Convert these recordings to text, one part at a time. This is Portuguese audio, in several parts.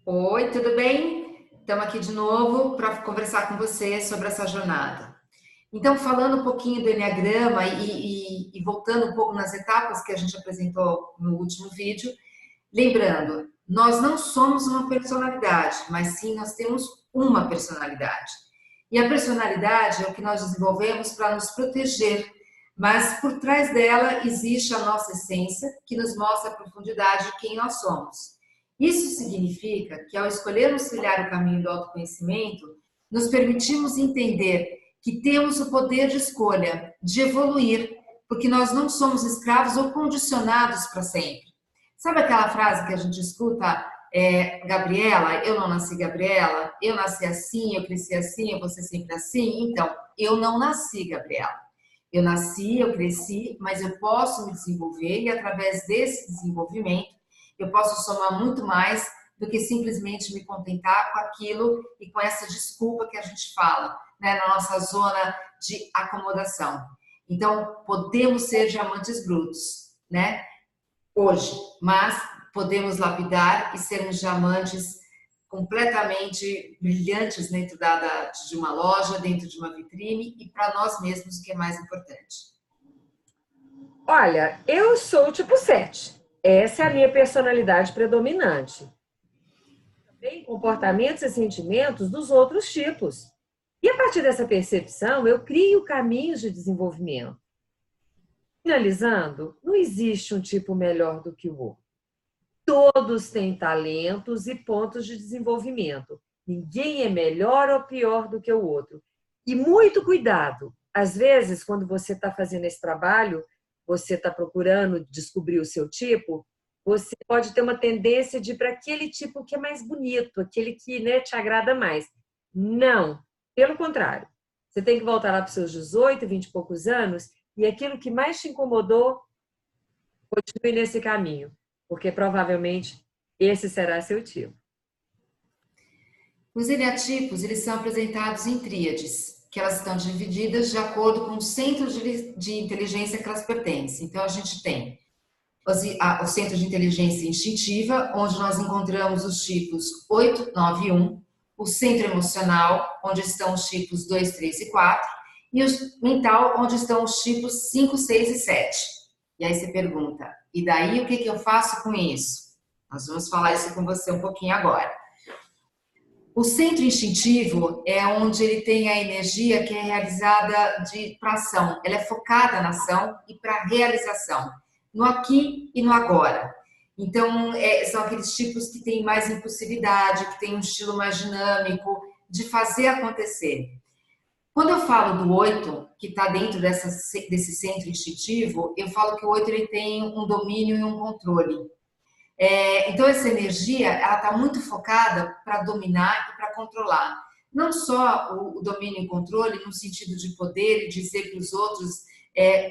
Oi, tudo bem? Estamos aqui de novo para conversar com você sobre essa jornada. Então, falando um pouquinho do Enneagrama e voltando um pouco nas etapas que a gente apresentou no último vídeo, lembrando, nós não somos uma personalidade, mas sim nós temos uma personalidade. E a personalidade é o que nós desenvolvemos para nos proteger, mas por trás dela existe a nossa essência, que nos mostra a profundidade de quem nós somos. Isso significa que, ao escolhermos trilhar o caminho do autoconhecimento, nos permitimos entender que temos o poder de escolha, de evoluir, porque nós não somos escravos ou condicionados para sempre. Sabe aquela frase que a gente escuta, Gabriela, eu não nasci Gabriela, eu nasci assim, eu cresci assim, eu vou ser sempre assim? Então, eu não nasci Gabriela. Eu nasci, eu cresci, mas eu posso me desenvolver e através desse desenvolvimento eu posso somar muito mais do que simplesmente me contentar com aquilo e com essa desculpa que a gente fala, né, na nossa zona de acomodação. Então, podemos ser diamantes brutos, né, hoje, mas podemos lapidar e sermos diamantes completamente brilhantes dentro de uma loja, dentro de uma vitrine e para nós mesmos, o que é mais importante. Olha, eu sou o tipo 7. Essa é a minha personalidade predominante. Também comportamentos e sentimentos dos outros tipos. E a partir dessa percepção, eu crio caminhos de desenvolvimento. Finalizando, não existe um tipo melhor do que o outro. Todos têm talentos e pontos de desenvolvimento. Ninguém é melhor ou pior do que o outro. E muito cuidado. Às vezes, quando você está fazendo esse trabalho, você está procurando descobrir o seu tipo, você pode ter uma tendência de ir para aquele tipo que é mais bonito, aquele que, né, te agrada mais. Não, pelo contrário. Você tem que voltar lá para os seus 18, 20 e poucos anos e aquilo que mais te incomodou, continue nesse caminho, porque provavelmente esse será seu tipo. Os eneatipos, eles são apresentados em tríades, que elas estão divididas de acordo com o centro de inteligência que elas pertencem. Então, a gente tem o centro de inteligência instintiva, onde nós encontramos os tipos 8, 9 e 1, o centro emocional, onde estão os tipos 2, 3 e 4, e o mental, onde estão os tipos 5, 6 e 7. E aí você pergunta, e daí o que eu faço com isso? Nós vamos falar isso com você um pouquinho agora. O centro instintivo é onde ele tem a energia que é realizada para ação. Ela é focada na ação e para realização, no aqui e no agora. Então, são aqueles tipos que têm mais impulsividade, que têm um estilo mais dinâmico, de fazer acontecer. Quando eu falo do 8, que está dentro desse centro instintivo, eu falo que o 8 ele tem um domínio e um controle. Então, essa energia ela está muito focada para dominar e para controlar. Não só o domínio e controle, no sentido de poder e dizer para os outros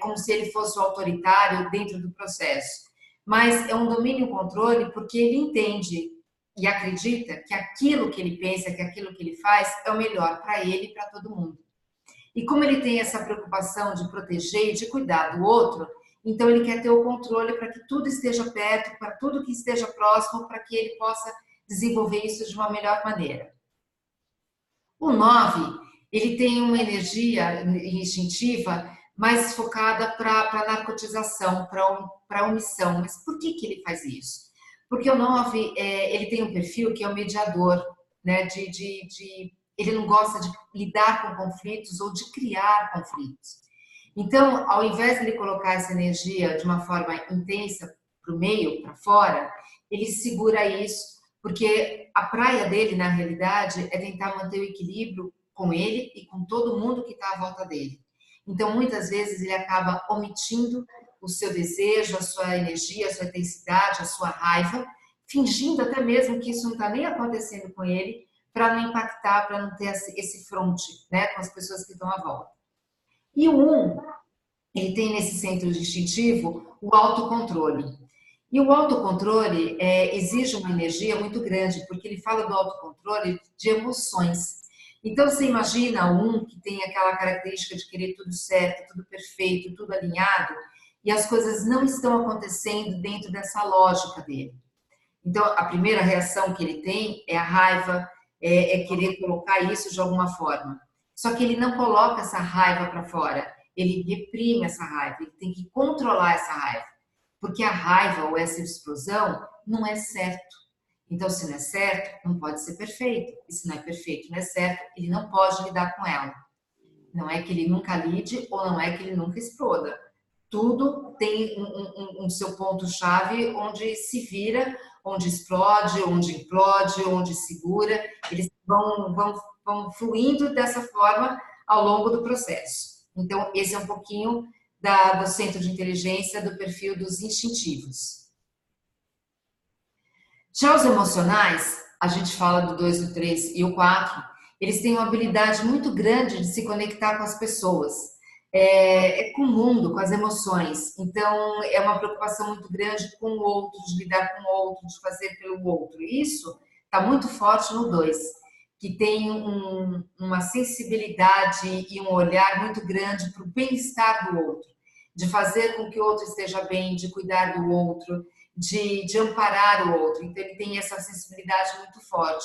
como se ele fosse o autoritário dentro do processo, mas é um domínio e controle porque ele entende e acredita que aquilo que ele pensa, que aquilo que ele faz é o melhor para ele e para todo mundo. E como ele tem essa preocupação de proteger e de cuidar do outro, então ele quer ter o controle para que tudo esteja perto, para tudo que esteja próximo, para que ele possa desenvolver isso de uma melhor maneira. O 9, ele tem uma energia instintiva mais focada para narcotização, para omissão. Mas por que ele faz isso? Porque o 9, ele tem um perfil que é o mediador, né? Ele não gosta de lidar com conflitos ou de criar conflitos. Então, ao invés de ele colocar essa energia de uma forma intensa para o meio, para fora, ele segura isso, porque a praia dele, na realidade, é tentar manter o equilíbrio com ele e com todo mundo que está à volta dele. Então, muitas vezes, ele acaba omitindo o seu desejo, a sua energia, a sua intensidade, a sua raiva, fingindo até mesmo que isso não está nem acontecendo com ele, para não impactar, para não ter esse fronte, né, com as pessoas que estão à volta. E o 1, ele tem nesse centro instintivo o autocontrole. E o autocontrole exige uma energia muito grande, porque ele fala do autocontrole de emoções. Então, você imagina um que tem aquela característica de querer tudo certo, tudo perfeito, tudo alinhado, e as coisas não estão acontecendo dentro dessa lógica dele. Então, a primeira reação que ele tem é a raiva, é querer colocar isso de alguma forma. Só que ele não coloca essa raiva para fora, ele reprime essa raiva, ele tem que controlar essa raiva. Porque a raiva ou essa explosão não é certo. Então, se não é certo, não pode ser perfeito. E se não é perfeito, não é certo, ele não pode lidar com ela. Não é que ele nunca lide ou não é que ele nunca exploda. Tudo tem um seu ponto-chave onde se vira, onde explode, onde implode, onde segura. Eles vão fluindo dessa forma ao longo do processo. Então, esse é um pouquinho do centro de inteligência do perfil dos instintivos. Já os emocionais, a gente fala do 2, do 3 e o 4, eles têm uma habilidade muito grande de se conectar com as pessoas. Com o mundo, com as emoções. Então, é uma preocupação muito grande com o outro, de lidar com o outro, de fazer pelo outro. Isso está muito forte no 2, que tem uma sensibilidade e um olhar muito grande para o bem-estar do outro, de fazer com que o outro esteja bem, de cuidar do outro, de amparar o outro. Então, ele tem essa sensibilidade muito forte.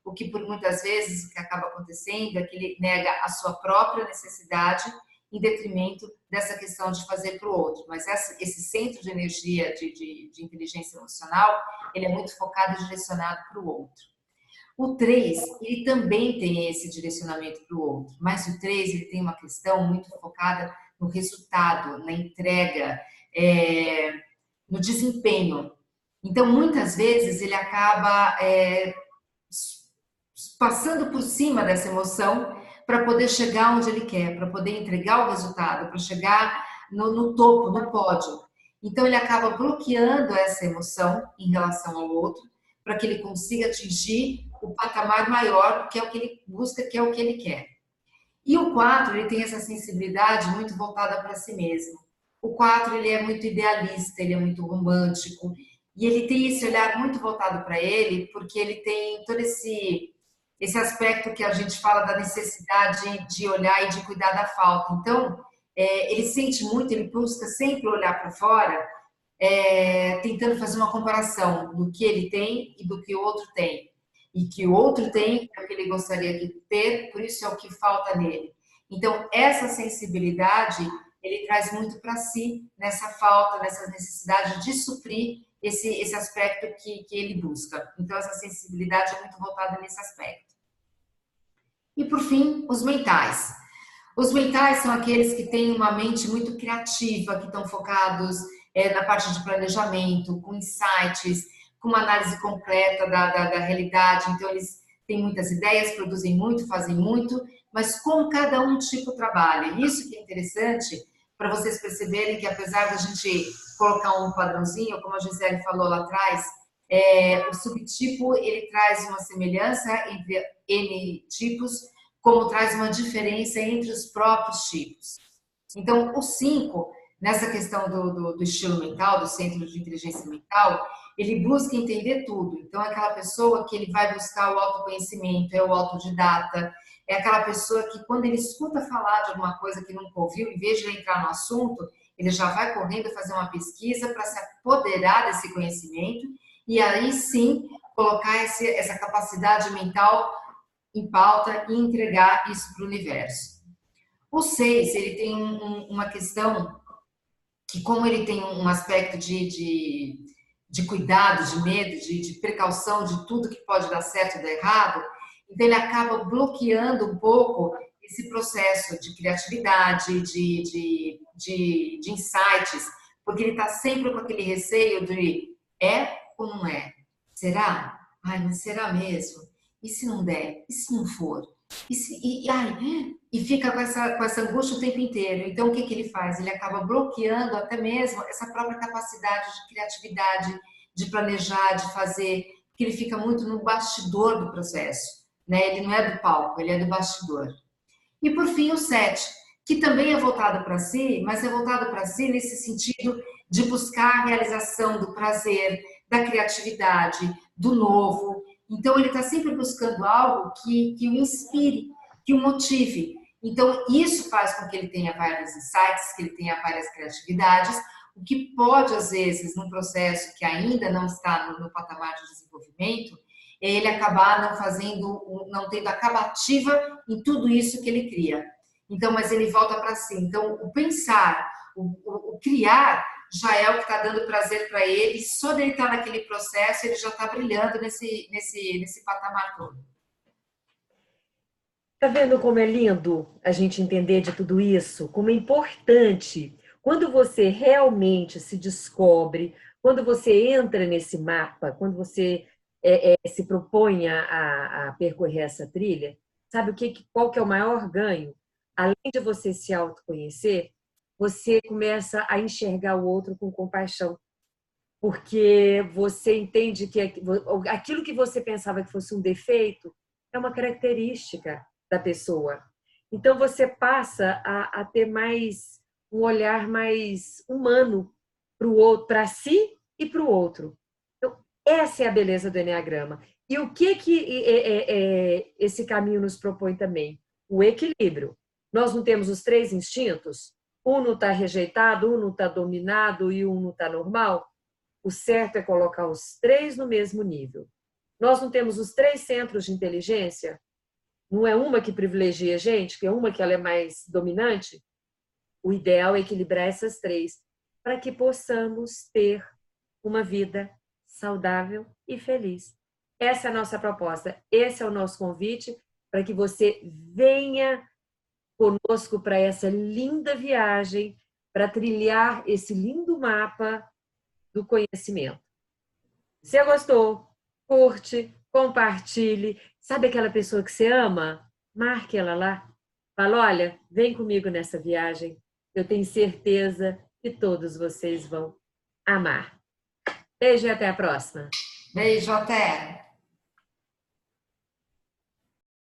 O que, por muitas vezes, o que acaba acontecendo é que ele nega a sua própria necessidade em detrimento dessa questão de fazer para o outro. Mas esse centro de energia de inteligência emocional, ele é muito focado e direcionado para o outro. O 3, ele também tem esse direcionamento para o outro, mas o 3, ele tem uma questão muito focada no resultado, na entrega, no desempenho. Então, muitas vezes, ele acaba passando por cima dessa emoção para poder chegar onde ele quer, para poder entregar o resultado, para chegar no topo, no pódio. Então, ele acaba bloqueando essa emoção em relação ao outro, para que ele consiga atingir o patamar maior, que é o que ele busca, que é o que ele quer. E o 4, ele tem essa sensibilidade muito voltada para si mesmo. O 4, ele é muito idealista, ele é muito romântico, e ele tem esse olhar muito voltado para ele, porque ele tem todo esse aspecto que a gente fala da necessidade de olhar e de cuidar da falta. Então, ele sente muito, ele busca sempre olhar para fora, tentando fazer uma comparação do que ele tem e do que o outro tem. E que o outro tem é o que ele gostaria de ter, por isso é o que falta nele. Então, essa sensibilidade, ele traz muito para si, nessa falta, nessa necessidade de suprir esse aspecto que ele busca. Então, essa sensibilidade é muito voltada nesse aspecto. E, por fim, os mentais. Os mentais são aqueles que têm uma mente muito criativa, que estão focados na parte de planejamento, com insights, com uma análise completa da realidade. Então, eles têm muitas ideias, produzem muito, fazem muito, mas como cada um tipo trabalha. Isso que é interessante para vocês perceberem que, apesar da gente colocar um padrãozinho, como a Gisele falou lá atrás, o subtipo, ele traz uma semelhança entre N tipos, como traz uma diferença entre os próprios tipos. Então, o 5, nessa questão do estilo mental, do centro de inteligência mental, ele busca entender tudo. Então, é aquela pessoa que ele vai buscar o autoconhecimento, é o autodidata, é aquela pessoa que, quando ele escuta falar de alguma coisa que nunca ouviu, em vez de ele entrar no assunto, ele já vai correndo fazer uma pesquisa para se apoderar desse conhecimento e aí sim colocar essa capacidade mental em pauta e entregar isso para o universo. O 6, ele tem uma questão que, como ele tem um aspecto de cuidado, de medo, de precaução de tudo que pode dar certo ou dar errado, então ele acaba bloqueando um pouco esse processo de criatividade, de insights, porque ele está sempre com aquele receio de ou não é? Será? Ai, mas será mesmo? E se não der? E se não for? E fica com essa angústia o tempo inteiro. Então, o que ele faz? Ele acaba bloqueando até mesmo essa própria capacidade de criatividade, de planejar, de fazer, porque ele fica muito no bastidor do processo, né? Ele não é do palco, ele é do bastidor. E, por fim, o 7, que também é voltado para si, mas é voltado para si nesse sentido de buscar a realização do prazer, da criatividade, do novo. Então, ele está sempre buscando algo que o inspire, que o motive. Então, isso faz com que ele tenha vários insights, que ele tenha várias criatividades, o o que pode, às vezes, num processo que ainda não está no patamar de desenvolvimento, é ele acabar não fazendo, não tendo acabativa em tudo isso que ele cria. Então, mas ele volta para si. Então, o pensar, o criar, já é o que está dando prazer para ele. Só dele estar naquele processo, ele já está brilhando nesse patamar todo. Tá vendo como é lindo a gente entender de tudo isso? Como é importante quando você realmente se descobre, quando você entra nesse mapa, quando você se propõe a percorrer essa trilha, sabe qual que é o maior ganho? Além de você se autoconhecer, você começa a enxergar o outro com compaixão, porque você entende que aquilo que você pensava que fosse um defeito é uma característica da pessoa. Então você passa a ter um olhar mais humano para o outro, para si e para o outro. Então, essa é a beleza do Eneagrama. E o que esse caminho nos propõe também? O equilíbrio. Nós não temos os 3 instintos? Um não está rejeitado, um não está dominado e um não está normal? O certo é colocar os 3 no mesmo nível. Nós não temos os 3 centros de inteligência? Não é uma que privilegia a gente, que é uma que ela é mais dominante? O ideal é equilibrar essas 3 para que possamos ter uma vida saudável e feliz. Essa é a nossa proposta, esse é o nosso convite para que você venha conosco para essa linda viagem, para trilhar esse lindo mapa do conhecimento. Se gostou, curte, compartilhe. Sabe aquela pessoa que você ama? Marque ela lá. Fala, olha, vem comigo nessa viagem. Eu tenho certeza que todos vocês vão amar. Beijo e até a próxima. Beijo, até!